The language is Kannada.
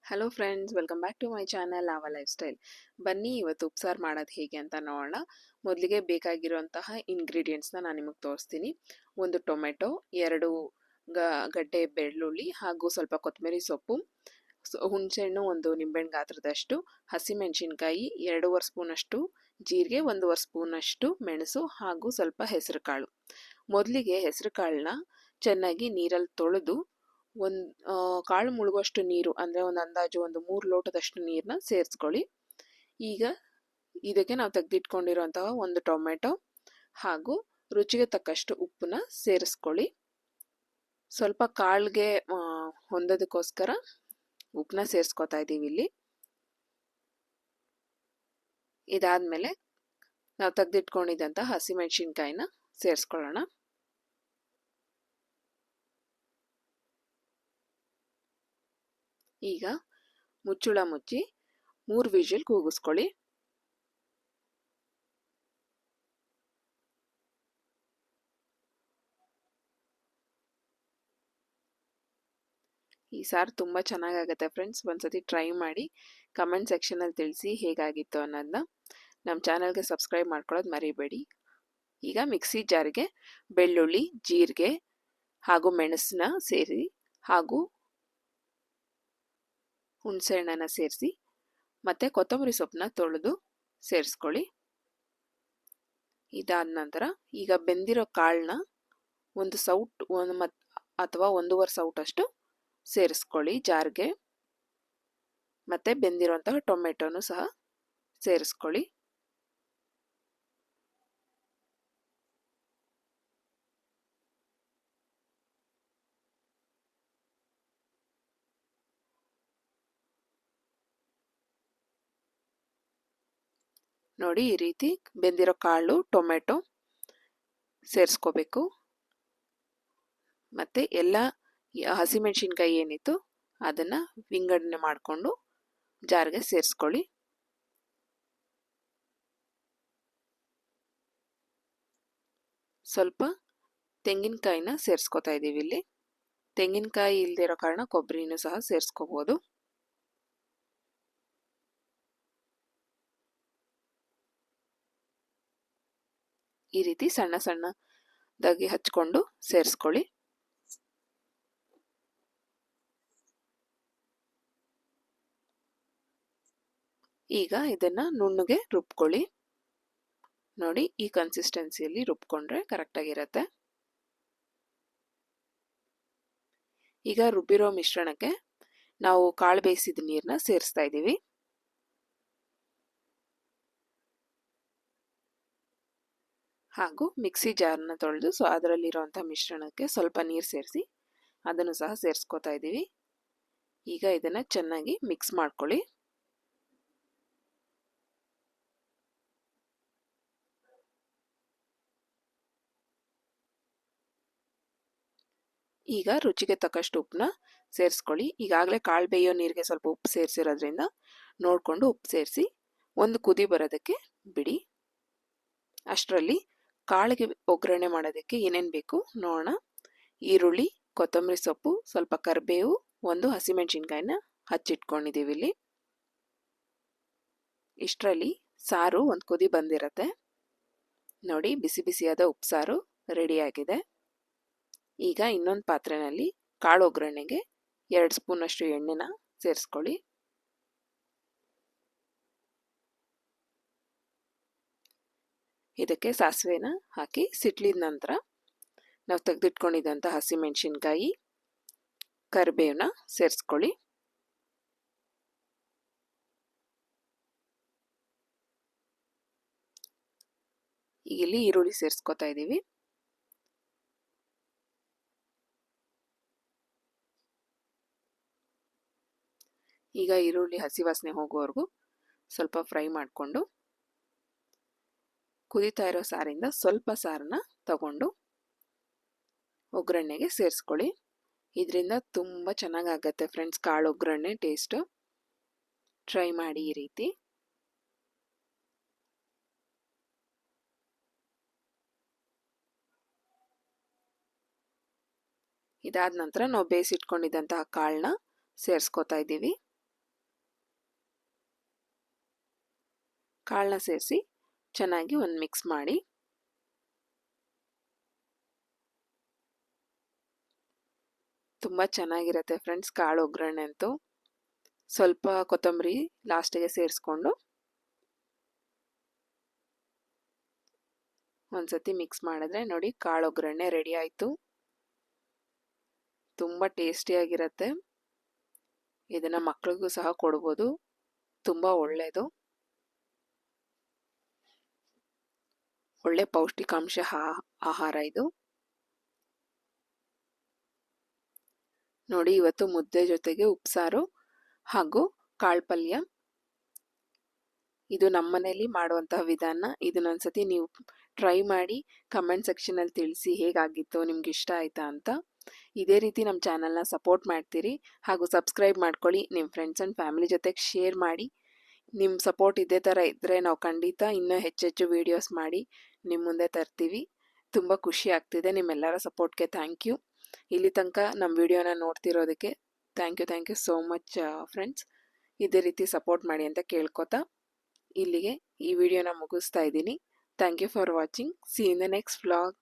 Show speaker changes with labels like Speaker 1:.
Speaker 1: Hello friends, welcome back to my channel ಆವ ಲೈಫ್ ಸ್ಟೈಲ್. ಬನ್ನಿ ಇವತ್ತು ಉಪ್ಸಾರು ಮಾಡೋದು ಹೇಗೆ ಅಂತ ನೋಡೋಣ. ಮೊದಲಿಗೆ ಬೇಕಾಗಿರುವಂತಹ ಇಂಗ್ರೀಡಿಯೆಂಟ್ಸ್ನ ನಾನು ನಿಮಗೆ ತೋರಿಸ್ತೀನಿ. ಒಂದು ಟೊಮೆಟೊ, 2 ಗಡ್ಡೆ ಬೆಳ್ಳುಳ್ಳಿ ಹಾಗೂ ಸ್ವಲ್ಪ ಕೊತ್ತಂಬರಿ ಸೊಪ್ಪು, ಹುಣಸೆಹಣ್ಣು ಒಂದು ನಿಂಬೆಹಣ್ಣು ಗಾತ್ರದಷ್ಟು, ಹಸಿಮೆಣಸಿನ್ಕಾಯಿ 2.5 ಸ್ಪೂನಷ್ಟು, ಜೀರಿಗೆ 1.5 ಸ್ಪೂನಷ್ಟು, ಮೆಣಸು ಹಾಗೂ ಸ್ವಲ್ಪ ಹೆಸರು ಕಾಳು. ಮೊದಲಿಗೆ ಹೆಸರು ಕಾಳನ್ನ ಚೆನ್ನಾಗಿ ನೀರಲ್ಲಿ ತೊಳೆದು ಕಾಳು ಮುಳುಗುವಷ್ಟು ನೀರು ಅಂದರೆ ಒಂದು ಅಂದಾಜು ಒಂದು 3 ಲೋಟದಷ್ಟು ನೀರನ್ನ ಸೇರಿಸ್ಕೊಳ್ಳಿ. ಈಗ ಇದಕ್ಕೆ ನಾವು ತೆಗೆದಿಟ್ಕೊಂಡಿರುವಂತಹ ಒಂದು ಟೊಮೆಟೊ ಹಾಗೂ ರುಚಿಗೆ ತಕ್ಕಷ್ಟು ಉಪ್ಪನ್ನ ಸೇರಿಸ್ಕೊಳ್ಳಿ. ಸ್ವಲ್ಪ ಕಾಳಿಗೆ ಹೊಂದೋದಕ್ಕೋಸ್ಕರ ಉಪ್ಪನ್ನ ಸೇರಿಸ್ಕೊತಾ ಇದ್ದೀವಿ ಇಲ್ಲಿ. ಇದಾದ್ಮೇಲೆ ನಾವು ತೆಗೆದಿಟ್ಕೊಂಡಿದ್ದಂತಹ ಹಸಿಮೆಣಸಿನ್ಕಾಯಿನ ಸೇರಿಸ್ಕೊಳ್ಳೋಣ. ಈಗ ಮುಚ್ಚಳ ಮುಚ್ಚಿ 3 ವಿಜಿಲ್ ಕೂಗಿಸ್ಕೊಳ್ಳಿ. ಈ ಸಾರು ತುಂಬ ಚೆನ್ನಾಗಾಗತ್ತೆ ಫ್ರೆಂಡ್ಸ್. ಒಂದ್ಸತಿ ಟ್ರೈ ಮಾಡಿ ಕಮೆಂಟ್ ಸೆಕ್ಷನಲ್ಲಿ ತಿಳಿಸಿ ಹೇಗಾಗಿತ್ತು ಅನ್ನೋದನ್ನ. ನಮ್ಮ ಚಾನಲ್ಗೆ ಸಬ್ಸ್ಕ್ರೈಬ್ ಮಾಡ್ಕೊಳ್ಳೋದು ಮರಿಬೇಡಿ. ಈಗ ಮಿಕ್ಸಿ ಜಾರ್ಗೆ ಬೆಳ್ಳುಳ್ಳಿ, ಜೀರಿಗೆ ಹಾಗೂ ಮೆಣಸನ್ನ ಸೇರಿ ಹಾಗೂ ಹುಣಸೆಹಣ್ಣನ್ನ ಸೇರಿಸಿ ಮತ್ತು ಕೊತ್ತಂಬರಿ ಸೊಪ್ಪನ್ನ ತೊಳೆದು ಸೇರಿಸ್ಕೊಳ್ಳಿ. ಇದಾದ ನಂತರ ಈಗ ಬೆಂದಿರೋ ಕಾಳನ್ನ ಒಂದು ಸೌಟ್ ಅಥವಾ 1.5 ಸೌಟಷ್ಟು ಸೇರಿಸ್ಕೊಳ್ಳಿ ಜಾರ್ಗೆ. ಮತ್ತು ಬೆಂದಿರುವಂತಹ ಟೊಮೆಟೊನು ಸಹ ಸೇರಿಸ್ಕೊಳ್ಳಿ. ನೋಡಿ, ಈ ರೀತಿ ಬೆಂದಿರೋ ಕಾಳು ಟೊಮೆಟೊ ಸೇರಿಸ್ಕೋಬೇಕು. ಮತ್ತು ಎಲ್ಲ ಹಸಿಮೆಣಸಿನ್ಕಾಯಿ ಏನಿತ್ತು ಅದನ್ನು ವಿಂಗಡಣೆ ಮಾಡಿಕೊಂಡು ಜಾರ್ಗೆ ಸೇರಿಸ್ಕೊಳ್ಳಿ. ಸ್ವಲ್ಪ ತೆಂಗಿನಕಾಯಿನ ಸೇರಿಸ್ಕೊತಾ ಇದ್ದೀವಿ ಇಲ್ಲಿ. ತೆಂಗಿನಕಾಯಿ ಇಲ್ಲದೆ ಇರೋ ಕಾರಣ ಕೊಬ್ಬರಿನೂ ಸಹ ಸೇರಿಸ್ಕೋಬೋದು. ಈ ರೀತಿ ಸಣ್ಣ ಸಣ್ಣದಾಗಿ ಹಚ್ಕೊಂಡು ಸೇರಿಸ್ಕೊಳ್ಳಿ. ಈಗ ಇದನ್ನ ನುಣ್ಣಗೆ ರುಬ್ಕೊಳ್ಳಿ. ನೋಡಿ, ಈ ಕನ್ಸಿಸ್ಟೆನ್ಸಿಯಲ್ಲಿ ರುಬ್ಕೊಂಡ್ರೆ ಕರೆಕ್ಟಾಗಿರುತ್ತೆ. ಈಗ ರುಬ್ಬಿರೋ ಮಿಶ್ರಣಕ್ಕೆ ನಾವು ಕಾಳು ಬೇಯಿಸಿದ ನೀರನ್ನ ಸೇರಿಸ್ತಾ ಇದ್ದೀವಿ. ಹಾಗೂ ಮಿಕ್ಸಿ ಜಾರ್ನ ತೊಳೆದು ಅದರಲ್ಲಿರುವಂಥ ಮಿಶ್ರಣಕ್ಕೆ ಸ್ವಲ್ಪ ನೀರು ಸೇರಿಸಿ ಅದನ್ನು ಸಹ ಸೇರಿಸ್ಕೊತಾ ಇದ್ದೀವಿ. ಈಗ ಇದನ್ನು ಚೆನ್ನಾಗಿ ಮಿಕ್ಸ್ ಮಾಡ್ಕೊಳ್ಳಿ. ಈಗ ರುಚಿಗೆ ತಕ್ಕಷ್ಟು ಉಪ್ಪನ್ನ ಸೇರಿಸ್ಕೊಳ್ಳಿ. ಈಗಾಗಲೇ ಕಾಳು ಬೇಯೋ ನೀರಿಗೆ ಸ್ವಲ್ಪ ಉಪ್ಪು ಸೇರಿಸಿರೋದ್ರಿಂದ ನೋಡಿಕೊಂಡು ಉಪ್ಪು ಸೇರಿಸಿ ಒಂದು ಕುದಿ ಬರೋದಕ್ಕೆ ಬಿಡಿ. ಅಷ್ಟರಲ್ಲಿ ಕಾಳಿಗೆ ಒಗ್ಗರಣೆ ಮಾಡೋದಕ್ಕೆ ಏನೇನು ಬೇಕು ನೋಡೋಣ. ಈರುಳ್ಳಿ, ಕೊತ್ತಂಬರಿ ಸೊಪ್ಪು, ಸ್ವಲ್ಪ ಕರಿಬೇವು, ಒಂದು ಹಸಿಮೆಣಸಿನ್ಕಾಯಿನ ಹಚ್ಚಿಟ್ಕೊಂಡಿದ್ದೀವಿ ಇಲ್ಲಿ. ಇಷ್ಟರಲ್ಲಿ ಸಾರು ಒಂದು ಕುದಿ ಬಂದಿರತ್ತೆ. ನೋಡಿ, ಬಿಸಿ ಬಿಸಿಯಾದ ಉಪ್ಸಾರು ರೆಡಿಯಾಗಿದೆ. ಈಗ ಇನ್ನೊಂದು ಪಾತ್ರೆಯಲ್ಲಿ ಕಾಳು ಒಗ್ಗರಣೆಗೆ 2 ಸ್ಪೂನಷ್ಟು ಎಣ್ಣೆನ ಸೇರಿಸ್ಕೊಳ್ಳಿ. ಇದಕ್ಕೆ ಸಾಸಿವೆನ ಹಾಕಿ ಸಿಟ್ಲಿದ ನಂತರ ನಾವು ತೆಗೆದಿಟ್ಕೊಂಡಿದ್ದಂಥ ಹಸಿಮೆಣಸಿನ್ಕಾಯಿ, ಕರಿಬೇವನ್ನ ಸೇರಿಸ್ಕೊಳ್ಳಿ. ಈಗ ಇಲ್ಲಿ ಈರುಳ್ಳಿ ಸೇರಿಸ್ಕೊತಾ ಇದ್ದೀವಿ. ಈಗ ಈರುಳ್ಳಿ ಹಸಿ ವಾಸನೆ ಹೋಗೋವರೆಗೂ ಸ್ವಲ್ಪ ಫ್ರೈ ಮಾಡಿಕೊಂಡು ಕುದೀತಾ ಇರೋ ಸಾರಿಂದ ಸ್ವಲ್ಪ ಸಾರನ್ನ ತಗೊಂಡು ಒಗ್ಗರಣೆಗೆ ಸೇರಿಸ್ಕೊಳ್ಳಿ. ಇದರಿಂದ ತುಂಬ ಚೆನ್ನಾಗಾಗತ್ತೆ ಫ್ರೆಂಡ್ಸ್ ಕಾಳು ಒಗ್ಗರಣೆ ಟೇಸ್ಟು. ಟ್ರೈ ಮಾಡಿ ಈ ರೀತಿ. ಇದಾದ ನಂತರ ನಾವು ಬೇಯಿಸಿಟ್ಕೊಂಡಿದ್ದಂತಹ ಕಾಳನ್ನ ಸೇರಿಸ್ಕೊತಾ ಇದ್ದೀವಿ. ಕಾಳನ್ನ ಸೇರಿಸಿ ಚೆನ್ನಾಗಿ ಒಂದು ಮಿಕ್ಸ್ ಮಾಡಿ. ತುಂಬ ಚೆನ್ನಾಗಿರುತ್ತೆ ಫ್ರೆಂಡ್ಸ್ ಕಾಳು ಒಗ್ಗರಣೆ ಅಂತೂ. ಸ್ವಲ್ಪ ಕೊತ್ತಂಬರಿ ಲಾಸ್ಟಿಗೆ ಸೇರಿಸ್ಕೊಂಡು ಒಂದ್ಸತಿ ಮಿಕ್ಸ್ ಮಾಡಿದ್ರೆ ನೋಡಿ ಕಾಳು ಒಗ್ಗರಣೆ ರೆಡಿ ಆಯಿತು. ತುಂಬ ಟೇಸ್ಟಿಯಾಗಿರುತ್ತೆ. ಇದನ್ನು ಮಕ್ಕಳಿಗೂ ಸಹ ಕೊಡ್ಬೋದು, ತುಂಬ ಒಳ್ಳೆಯದು. ಒಳ್ಳೆ ಪೌಷ್ಟಿಕಾಂಶ ಆಹಾರ ಇದು. ನೋಡಿ ಇವತ್ತು ಮುದ್ದೆ ಜೊತೆಗೆ ಉಪ್ಸಾರು ಹಾಗೂ ಕಾಳು ಪಲ್ಯ. ಇದು ನಮ್ಮ ಮನೆಯಲ್ಲಿ ಮಾಡುವಂತಹ ವಿಧಾನ. ಇದನ್ನೊಂದ್ಸತಿ ನೀವು ಟ್ರೈ ಮಾಡಿ ಕಮೆಂಟ್ ಸೆಕ್ಷನಲ್ಲಿ ತಿಳಿಸಿ ಹೇಗಾಗಿತ್ತು, ನಿಮ್ಗೆ ಇಷ್ಟ ಆಯ್ತಾ ಅಂತ. ಇದೇ ರೀತಿ ನಮ್ಮ ಚಾನಲ್ನ ಸಪೋರ್ಟ್ ಮಾಡ್ತೀರಿ ಹಾಗೂ ಸಬ್ಸ್ಕ್ರೈಬ್ ಮಾಡ್ಕೊಳ್ಳಿ. ನಿಮ್ಮ ಫ್ರೆಂಡ್ಸ್ ಆ್ಯಂಡ್ ಫ್ಯಾಮಿಲಿ ಜೊತೆಗೆ ಶೇರ್ ಮಾಡಿ. ನಿಮ್ಮ ಸಪೋರ್ಟ್ ಇದೇ ಥರ ಇದ್ದರೆ ನಾವು ಖಂಡಿತ ಇನ್ನೂ ಹೆಚ್ಚೆಚ್ಚು ವೀಡಿಯೋಸ್ ಮಾಡಿ ನಿಮ್ಮ ಮುಂದೆ ತರ್ತೀವಿ. ತುಂಬ ಖುಷಿ ಆಗ್ತಿದೆ. ನಿಮ್ಮೆಲ್ಲರ ಸಪೋರ್ಟ್ಗೆ ಥ್ಯಾಂಕ್ ಯು. ಇಲ್ಲಿ ತನಕ ನಮ್ಮ ವಿಡಿಯೋನ ನೋಡ್ತಿರೋದಕ್ಕೆ thank you so much friends. ಇದೇ ರೀತಿ ಸಪೋರ್ಟ್ ಮಾಡಿ ಅಂತ ಕೇಳ್ಕೊತಾ ಇಲ್ಲಿಗೆ ಈ ವಿಡಿಯೋನ ಮುಗಿಸ್ತಾ ಇದ್ದೀನಿ. Thank you for watching. See in the next vlog.